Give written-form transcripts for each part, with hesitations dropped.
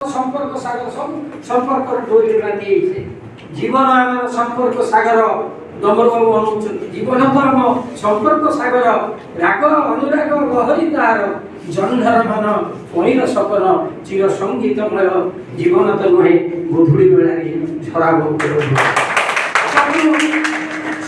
সম্পর্ক সাগর সম্পর্ক ডোরি বাঁধি জীবন আমার সম্পর্ক সাগর দমরবাবু অনুচ্ছেন জীবন ধর্ম সম্পর্ক সাগর রাগ অনুরাগ লহরী তাহার জহ্নর মন কইর সপন চির সঙ্গীতময় জীবন তো নহে গধূলি বেলায় ঝরা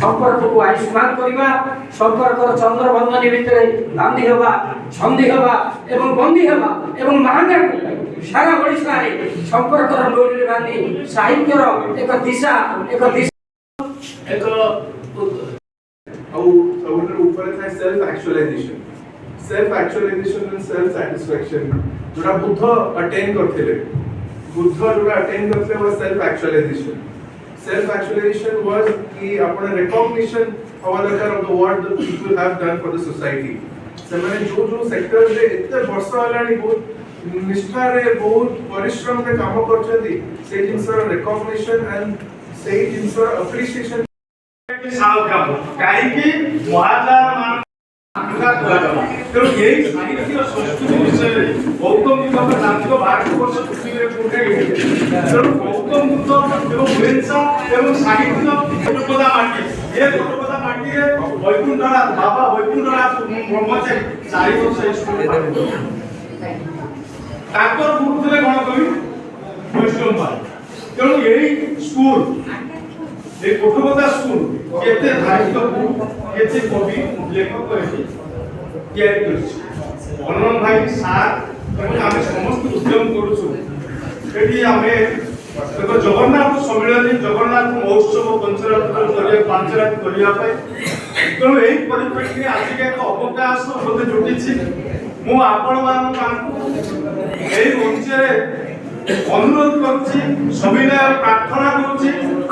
সম্পর্কକୁ ଆୟୁଷ୍ମାନ କରିବା ସମ୍ପର୍କର ଚନ୍ଦ୍ରବନ୍ଧନୀ ଭିତରେ ବାନ୍ଧି ହେବା ସନ୍ଧି ହେବା ଏବଂ ବନ୍ଦୀ ହେବା ଏବଂ ମାହାଙ୍ଗାକୁ ସାରା ଓଡ଼ିଶାରେ ସମ୍ପର୍କର ଡୋରିରେ ବାନ୍ଧି ସାହିତ୍ୟର ଏକ ଦିଶା ଆଉ ସବୁଠାରୁ ଉପରେ ଥାଏ self actualization and self satisfaction ଯୋଟା ବୁଦ୍ଧ ଅଟେନ୍ କରିଥିଲେ was self actualization was कि अपने recognition of what the people have done for the society ସେମାନେ जो सेक्टर रे एते वर्ष हलानी बहुत निष्ठा रे बहुत परिश्रम रे काम करछथि से जिंसर recognition and से जिंसर appreciation साल का काहे कि महाजार मान का करागला तो यही साहित्य संस्कृति विषय रे गौतम बुद्ध जातिक भारतवर्ष पृथ्वी रे कोठे गए तो गौतम बुद्ध एवं हुएंसा एवं साहित्य कोटपदा माटी ये कोटपदा माटी रे वैकुंठनाथ बाबा वैकुंठनाथ ब्रह्मचारी 4 वर्ष स्कूल ताकर गुरुकुले कोन कहि वैष्णव भाई तेणु यही स्कूल ये कोटपदा स्कूल केते धार्मिक बुक केते कवि लेखक एठी तैयारी करछि अनन भाई साथ এবং আমি সমস্ত উদ্যম করুছু এটি আমি দেখো জগন্নাথ সম্মেলনী জগন্নাথ মহোৎসব পঞ্চরাত্র করিয়া পাঁচরাত করিয়া পাই তেণু এই পরিপ্রেক্ষিতে আজকে এক অবকাশ মধ্যে জুটিছি মু আপন মানুষ এই মঞ্চে অনুরোধ করছি সবিনয় প্রার্থনা করছি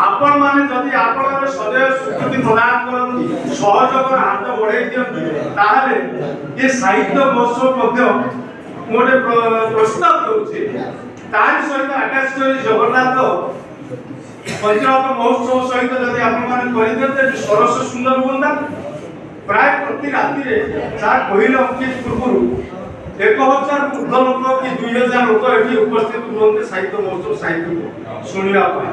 আপন মানে যদি আপনার সদয় স্বীকৃতি প্রদান করতে সহযোগের হাত বড়াই দিয়ন্তি তাহলে এ সাহিত্য মহোৎসব মধ্যে মোটে প্রস্তাব করছি তার সহিত আটাচ করে জগন্নাথ পঞ্চরাত মহোৎসব সহিত যদি আপনার করে দিতে সরস সুন্দর হুঁতা প্রায় প্রতি রাত্রিরে যার কহিল অঙ্কিত পূর্বরু 1000 ঊর্ধ্ব লোক কি 2000 লোক এটি উপস্থিত হুঁতে সাহিত্য মহোৎসব সাহিত্য শুনিবা পাই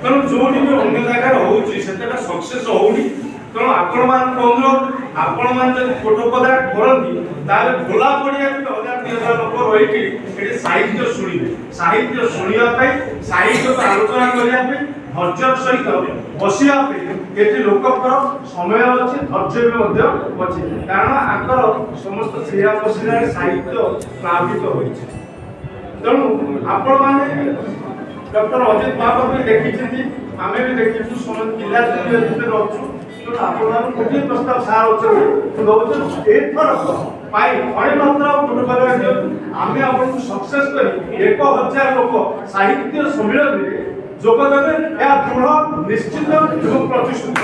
তেমন যোটি भी অন্য জায়গায় হচ্ছে সেটা সকসেস হউনি তেমন আপনার অনুরোধ আপনার যদি কোটপদা করতে তাহলে খোলা পড়িয়া 1000 লোক রয়েছে এটি সাহিত্য শুনিবে সাহিত্য শুনিবা পাই সাহিত্য আলোচনা করিয়া পাই ধৈর্যর সহিত বসিয়া পাই এটি লোকଙ୍କର ସମୟ ଅଛି ଧୈର୍ଯ୍ୟ ବି ମଧ୍ୟ ଅଛି କାରଣ ଆଙ୍କର ସମସ୍ତ ଶିରା ପ୍ରଶିରାରେ ସାହିତ୍ୟ ପ୍ଲାବିତ ହୋଇଛି ତେଣୁ ଆପଣମାନେ डॉक्टर अजित बाबू भी देखिछथि आमे भी देखिछु समझ जिला ভিতরে অছু তো আপনারা কোটি প্রস্তাব সার আছে দউছ এথর পাই অনেক মাত্রা কোটপদা আমি আপনাকে सक्सेस করি 1000 লোক সাহিত্য সম্মেলনে যোগ দেবে এ দৃঢ় নিশ্চিত এবং প্রতিশ্রুত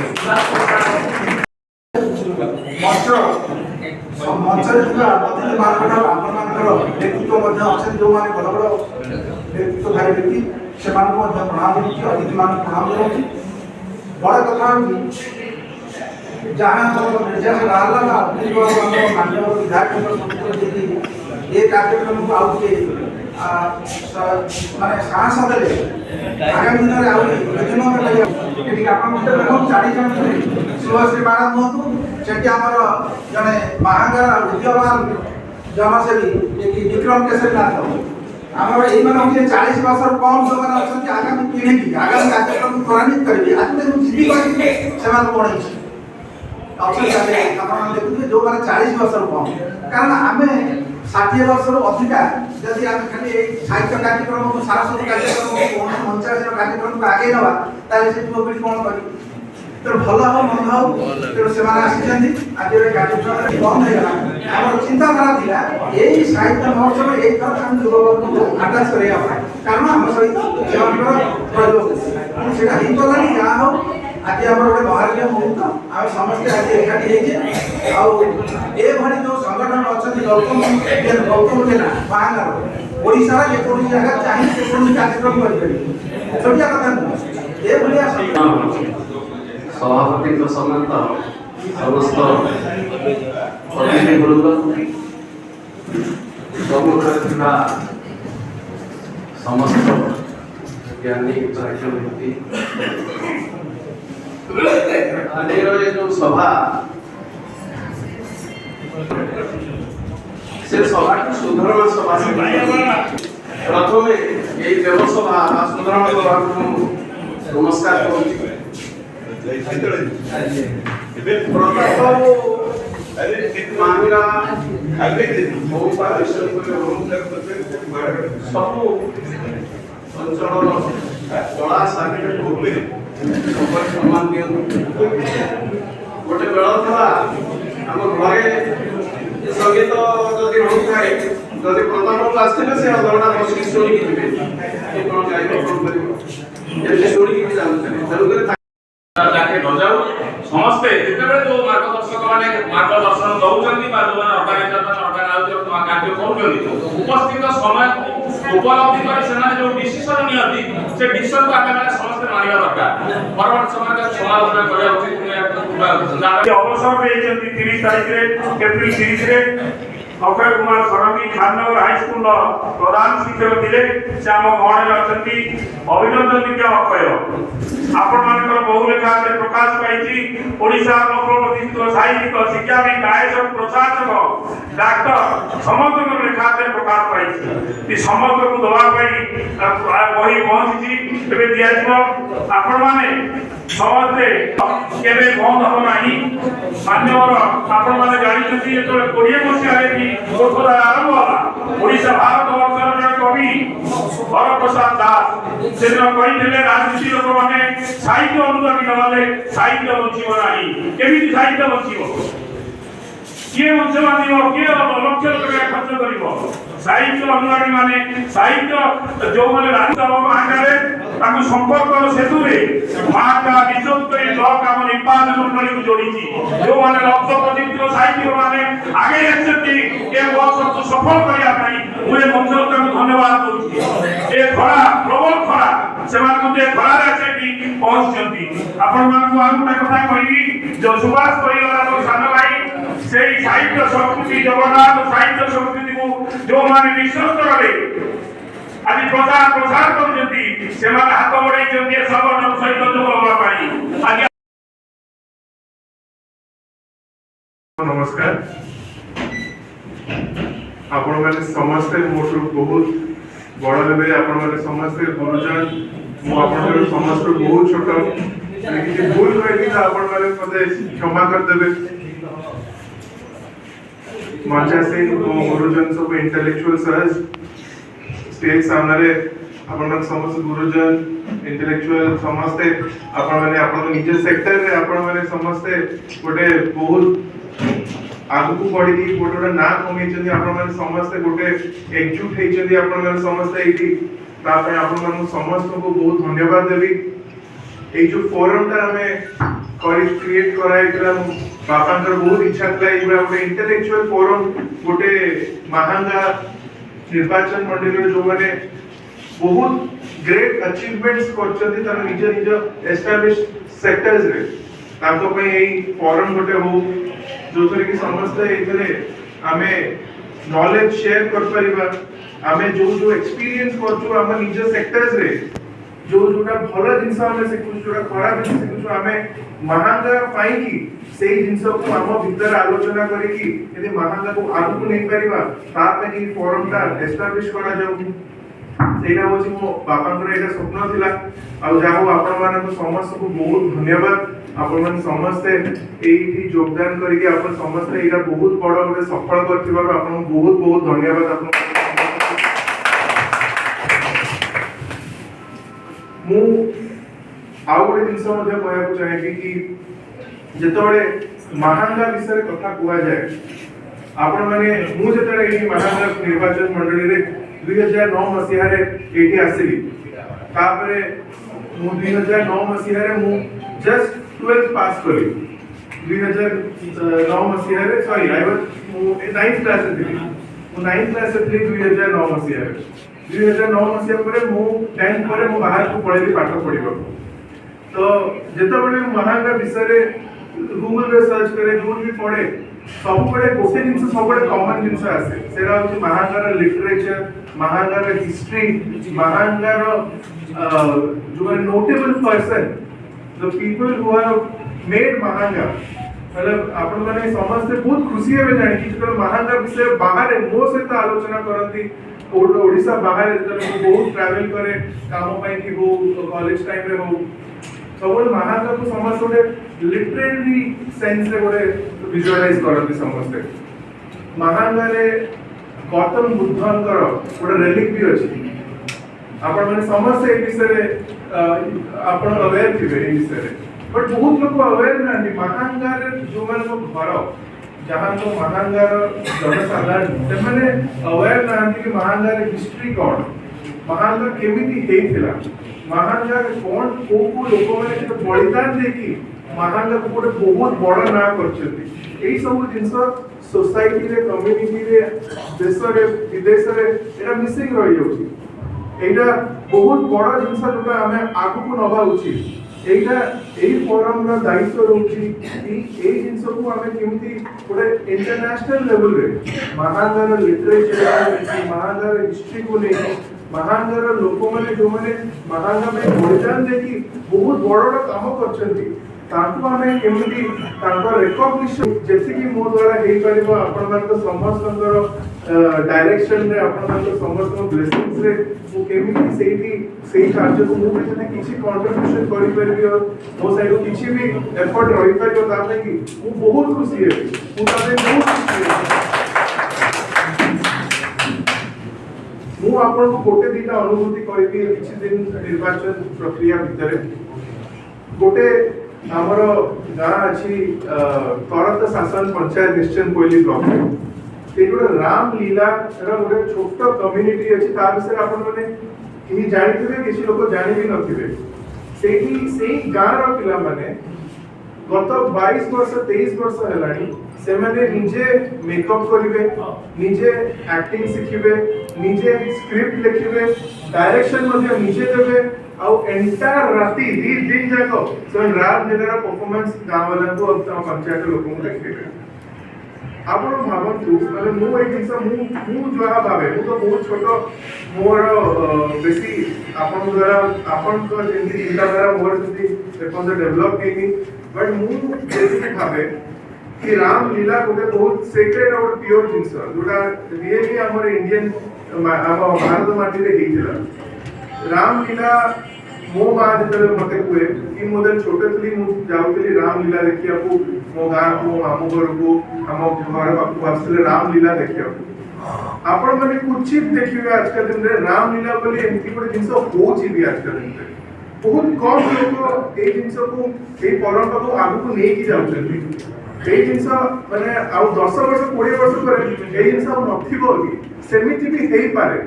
মাত্র মঞ্চরে ଥିବା অতিথি ମାନଙ୍କର ଆପଣମାନଙ୍କର ବ୍ୟକ୍ତିତ୍ୱ ମଧ୍ୟ ଅଛନ୍ତି ଯେଉଁମାନେ ବଡ଼ ବଡ଼ ବ୍ୟକ୍ତିତ୍ୱଧାରୀ ବ୍ୟକ୍ତି ସେମାନଙ୍କୁ ମଧ୍ୟ ପ୍ରଣାମ ଦେଉଛି ଅତିଥିମାନଙ୍କୁ ପ୍ରଣାମ ଦେଉଛି ବଡ଼ କଥା ହେଉଛି ଯାହା ଆମର ନିର୍ଦ୍ଦେଶ ବାହାରିଲା ବା ଆମର ମାନ୍ୟବର ବିଧାୟକଙ୍କ ସୂତ୍ରରେ ଯଦି ଏ କାର୍ଯ୍ୟକ୍ରମକୁ ଆଉ ଟିକେ ମାନେ ସାହସ ଦେଲେ ଆଗାମୀ ଦିନରେ ଆହୁରି ବିଭିନ୍ନ ଏଠି ଆପଣ ମଧ୍ୟ ଦେଖନ୍ତୁ ଜାଣିଛନ୍ତି ଶୁଭଶ୍ରୀ ମ୍ୟାଡ଼ାମ ହୁଅନ୍ତୁ ସେଠି ଆମର ଜଣେ ମାହାଙ୍ଗାର ଉଦ୍ୟମାନ ଜନସେବୀ ବିକ୍ରମ କେଶରୀ ନାଥ ଆମର ଏଇମାନେ ହଉଛି 40 ବର୍ଷର କମ୍ ଯେଉଁମାନେ ଅଛନ୍ତି ଆଗାମୀ ପିଢ଼ିକି ଆଗାମୀ କାର୍ଯ୍ୟକ୍ରମକୁ ତ୍ୱରାନ୍ୱିତ କରିବେ ଆଜି ଦେଖନ୍ତୁ ଯିବି କରିକି ସେମାନଙ୍କୁ ବଢ଼େଇଛି ଅଛନ୍ତି ଆପଣ ଦେଖୁଥିବେ ଯେଉଁମାନେ 40 ବର୍ଷର କମ୍ କାରଣ ଆମେ 60 ବର୍ଷରୁ ଅଧିକା ଯଦି ଆମେ ଖାଲି ଏଇ ସାହିତ୍ୟ କାର୍ଯ୍ୟକ୍ରମକୁ ସାରସ୍ୱତ କାର୍ଯ୍ୟକ୍ରମକୁ କୌଣସି ମଞ୍ଚାସନ କାର୍ଯ୍ୟକ୍ରମକୁ ଆଗେଇ ନେବା ତାହେଲେ ସେ ଯୁବପିଢ଼ି କ'ଣ କରିବେ ତେଣୁ ଭଲ ହଉ ମନ୍ଦ ହଉ ତେଣୁ ସେମାନେ ଆସିଛନ୍ତି ଆଜି ଏ କାର୍ଯ୍ୟକ୍ରମରେ ବନ୍ଦ ହେଇଗଲା ଆମର ଚିନ୍ତାଧାରା ଥିଲା ଏଇ ସାହିତ୍ୟ ମହୋତ୍ସବ ଏଇଥର ଆମେ ଯୁବବର୍ଗଙ୍କୁ ଆଟାଚ କରିବା ପାଇଁ କାରଣ ଆମ ସହିତ ସେମାନଙ୍କର ପ୍ରୟୋଗ ତେଣୁ ସେଇଟା ହେଇଗଲାନି ଯାହା ହଉ ଆଜି ଆମର ଗୋଟେ ମହାରଣୀୟ ମୁହୂର୍ତ୍ତ ଆମେ ସମସ୍ତେ ଆଜି ଏକାଠି ହେଇଛେ ଆଉ ଏଭଳି ଯେଉଁ ସଂଗଠନ ଅଛନ୍ତି ଗୌତମ ଜେନା ମାହାଙ୍ଗାର ଓଡ଼ିଶାର ଯେକୌଣସି ଜାଗା ଚାହିଁ ଯେକୌଣସି କାର୍ଯ୍ୟକ୍ରମ କରିପାରିବେ ଛୋଟିଆ କଥା ନୁହଁ ଏଭଳିଆ सभापति समेत समस्त प्रतिनिधि वृंद सम्मुखें समस्त ज्ञानी उत्तराख्य व्यक्ति आज जो सभा से सभा सुधर्म सभा प्रथम ये देवसभा सुधर्म सभा को नमस्कार करुच्ची मांगरा ସବୁ ଅଞ୍ଚଳର କଳା ସାହିତ୍ୟ ଉପରେ ସମ୍ମାନ ଦିଅନ୍ତୁ। ଗୋଟେ ବେଳ ଥିଲା ଆମ ଘରେ ସଙ୍ଗୀତ ଯଦି ରହୁଥାଏ ଯଦି ପ୍ରଥମକୁ ଆସିଥିଲେ ସେ ଅଧଘଣ୍ଟା ବସିକି ଶୁଣିକି ଯିବେ କି କ'ଣ ଗାଇବ କ'ଣ କରିବ ଏମିତି ଶୁଣିକି ଯାଉଥିଲେ। ତେଣୁକରି ତାକେ ନଯାଉ ସମସ୍ତେ ଯେତେବେଳେ ଯୋଉ ମାର୍ଗଦର୍ଶକ ମାନେ ମାର୍ଗଦର୍ଶନ ଦଉଛନ୍ତି ବା ଯୋଉମାନେ ଅର୍ଗାନାଇଜର କାର୍ଯ୍ୟ କରୁଛନ୍ତି ଉପସ୍ଥିତ ସମୟକୁ ଉପଲବ୍ଧି କରି ସେମାନେ ଯୋଉ ଡିସିସନ ନିଅନ୍ତି ସେ ଡିସିସନକୁ ଆମେ ମାନେ ସମସ୍ତେ ମାନିବା ଦରକାର। ପରବର୍ତ୍ତୀ ସମୟରେ ସମାଲୋଚନା କରିବା ଉଚିତ ଅବସର ଦେଇଛନ୍ତି 30 ତାରିଖରେ ଏପ୍ରିଲ 30ରେ अक्षय कुमार षडंगी खाननगर हाईस्कूल प्रधान शिक्षक थे से आम गहणे अच्छा अभिनंदन अक्षय आपण मान बहु लेखा प्रकाश पाई ओडिशा प्रतिष्ठित साहित्यिक शिक्षाविद गायक प्रशासक डाक्तर समस्त लेखा प्रकाश पाई समस्त को दवाई बही पहुंची दिज्व आपण मैंने समस्ते केवे बंद हम ना मान्यवर आपण मैंने जानते जो 20 मसीह कोठोरा आरंभ होला ओडिशा भारत वर्षर जन कवि हरप्रसाद दास से कही राजनीति लोक मैंने साहित्य अनुदान नवाले साहित्य बचिब ना केमी साहित्य बचिब किए वंश बांधिब किए लक्ष टका खर्च कर साहित्य अनुरागी माने साहित्य जो मैंने राजनीति महाकारे संपर्क सेतु महाका विश्वस्तरीय ब्लॉक आम निपात मंडली को जोड़ी जो मैंने लक्ष्य प्रतिष्ठित साहित्य मैंने आगे ये वर्क सफल करने मुझे मंच धन्यवाद दूसरी ये खरा प्रबल खरा से खरार पहुंची आपण गोटे कथा कहि जो सुभाष परिगला सान भाई से साहित्य संस्कृति जगन्नाथ साहित्य संस्कृति को जो माने विश्व स्तर में आज प्रचार प्रसार कर हाथ बढ़ाई सबन सहित जोग आज नमस्कार आपण मैंने समस्ते मोटू बहुत बड़ हे आपण मैंने समस्ते गुरुजन मुझे समस्त बहुत छोट किसी भूल रही आपण मैंने मते क्षमा करदेवे मंचा से गुरुजन सब इंटेलेक्चुअल सहज स्टेज सामने आपण समस्त गुरुजन इंटेलेक्चुअल समस्ते आपण मैंने आपण निज सेक्टर रे आपण मैंने समस्ते गोटे बहुत आगु बढ़ी गोटे गोटे ना कमी आपण मैंने समस्ते गोटे एकजुट होती आपण मैंने समस्ते एठी तापे आपण मानु समस्त को बहुत धन्यवाद देवी ए जो फोरम ता हमें क्रिएट कराइला बापांकर बहुत इच्छा था ये गोटे इंटेलेक्चुअल फोरम गोटे महांगा निर्वाचन मंडली जो माने बहुत ग्रेट अचीवमेंट्स करछथि तार निज निज एस्टैब्लिश सेक्टर्स रे ताको पे एई फोरम गोटे हो जो थरे कि समस्त एथरे हमें नॉलेज शेयर कर परिबा हमें जो जो एक्सपीरियंस करछु हम निज सेक्टर्स रे जो जोटा भलो जिंस हमें सिखु जोटा खराब जिंस सिखु हमें महांगा पाई की सेही जिंस को हम भीतर आलोचना करी की यदि महांगा को आगु को नहीं परिबा ता पे की फोरम ता एस्टैब्लिश करा जाऊ सेटा होची मो बापांकर एटा स्वप्न थिला आ जाहो आपण मानक समस्त को बहुत धन्यवाद आपण मन समस्त एठी योगदान करी की आपण समस्त एटा बहुत बड़ गोटे सफल करथिबा आपण बहुत बहुत धन्यवाद आपण मु आउ गोटे जिनस कहना चाहिए कि जिते महांगा विषय कथा कह जाए आपण मैंने मुझे महांगा निर्वाचन मंडली रे 2009 मसीह आसली तापरे 2009 मसीह जस्ट 12th पास करी 2009 मसीह sorry I was 9th class थी 9th क्लास थी 2009 मसीह 2009 मसीह पर मु 10th पर मु बाहर को पढ़ेली पाठ पढ़िबो तो जेतबेले महांगा विषय गूगल रे सर्च करे जो भी पढ़े सब बड़े गोटे जिनस सब बड़े कॉमन जिनस आसे सेरा होची महांगार लिटरेचर महांगार हिस्ट्री महांगार जो notable person the people who have made Mahanga मतलब आपण माने समस्त बहुत खुशी हेबे जानि कि जब महांगा विषय बाहर मो सहित आलोचना करंती ओडिसा बाहर जब बहुत ट्रैवल करे काम पई कि हो कॉलेज टाइम रे हो सब महांगा को समस्त गोटे लिटरेरी सेंस रे गोटे विजुअलाइज करंती समस्त महांगा रे गौतम बुद्धंकर गोटे रेलिक भी अछि आपण माने समस्त ए विषय आपण अवेयर थिबे ए विषय बट बहुत लोग अवेयर ना महांगार जो मन को घर जहां तो महांगार जनसाधारण से माने अवेयर ना कि महांगार हिस्ट्री कौन महांगा केमिति हेइथिला महांगार कौन को लोक माने के बलिदान देकी महांगा को गोटे बहुत बड़ ना करछथि एई सब जिंस सोसाइटी रे कम्युनिटी रे देश रे विदेश रे एटा मिसिंग रहि जाउछि एटा बहुत बड़ जिंस जोटा हमें आगु को नबा उचित एटा एई फोरम रा दायित्व रहउछि कि एई जिंस को हमें केमिति गोटे इंटरनेशनल लेवल रे महांगार लिटरेचर महांगार हिस्ट्री को ले महांगार लोक माने जो माने महांगा में बलिदान देकी बहुत बड़ काम करछन्ती तांको हमें केमिति तांको रिकॉग्निशन जैसे कि मो द्वारा हेई परिबो आपण मानक समस्तंकर डायरेक्शन रे आपण मानक समस्त ब्लेसिंग्स रे मो केमिति सेही कार्य को मो जने किछि कंट्रीब्यूशन करि परिबि और मो साइड किछि भी एफर्ट रहि परिबो ता पे कि मो बहुत खुशी है मो ताबे बहुत खुशी है मो आपण को गोटे दिटा अनुभूति करिबि किछि दिन निर्वाचन प्रक्रिया भितरे गोटे हमरो गाँ अछि करत शासन पंचायत निश्चन कोइली ब्लॉक रे तेगुडे राम लीला रा गोटे छोट कम्युनिटी अछि ता विषय आपण माने कि जानिथिबे किछि लोक जानि भी नथिबे सेही गाँ रा पिला माने गत 22 वर्ष 23 वर्ष हेलानी से माने निजे मेकअप करिवे निजे एक्टिंग सिखिबे निजे स्क्रिप्ट लिखिबे डायरेक्शन मध्ये निजे देबे आउ एंटायर राती दी दिन जाको से रात दिनरा परफॉर्मेंस गाँव वाला को अब पंचायत लोगों को देखिबे आपण भाबंतु माने मु ए जिंस मु जोहा भाबे मु तो बहुत छोट मोर बेसी आपण द्वारा आपण को जेंति चिंता द्वारा मोर जति देखन डेवलप हेनी बट मु जेति भाबे कि राम लीला गोटे बहुत सेक्रेट और प्योर जिंस जोटा रियली हमर इंडियन भारत माटी रे हेइतिला राम लीला मो मां जतले मते कुए कि मोदे छोटे थली मु जाउतली राम लीला देखिया को मो गां को मामू घर को हम घर पाखु आसले राम लीला देखिया आपण माने कुचित देखिबे आजकल दिन रे राम लीला बोली एंती कोड जिंस होची भी आजकल दिन रे बहुत कम लोग ए जिंस को ए परंपरा को आगु को नै की जाउछथि ए जिंस माने आ 10 वर्ष 20 वर्ष करे ए जिंस नथिबो कि सेमिति भी हेई पारे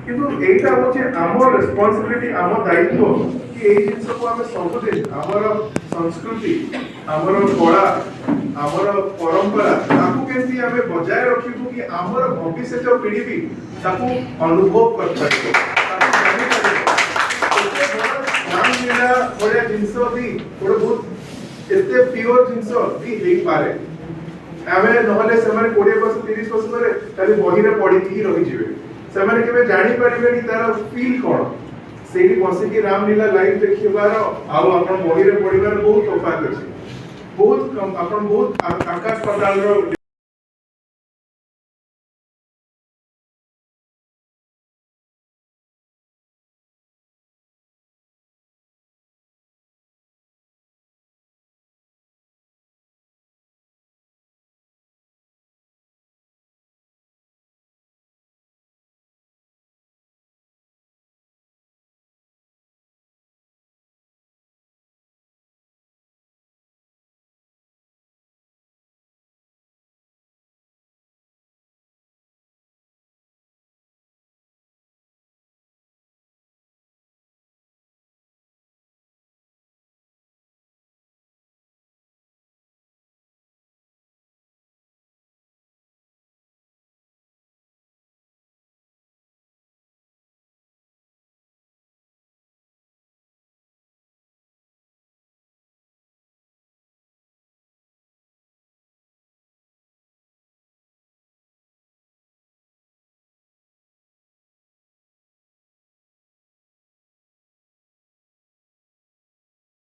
किंतु एटा होचे आमर रिस्पांसिबिलिटी आमर दायित्व कि एई जिंस को हमें सबदिन आमर संस्कृति आमर कला आमर परंपरा ताकू केंती हमें बजाय रखिबु कि आमर भविष्य जो पीढ़ी भी ताकू अनुभव कर पाइबो ताकू जानि पाइबो नाम लीला बड़े जिंस भी बड़े बहुत एते प्योर जिंस भी हेई पारे आमे नहले सेमाने 20 वर्ष 30 वर्ष करे खाली बहिरे पढी ही रहि जिवे सेमाने केबे जानि परिबेनी तार फील कोन सेही बसे कि रामलीला लाइव देखिबार आउ आपण बहिरे पढिबार बहुत तफात अछि बहुत कम आपण बहुत आकाश पाताल रो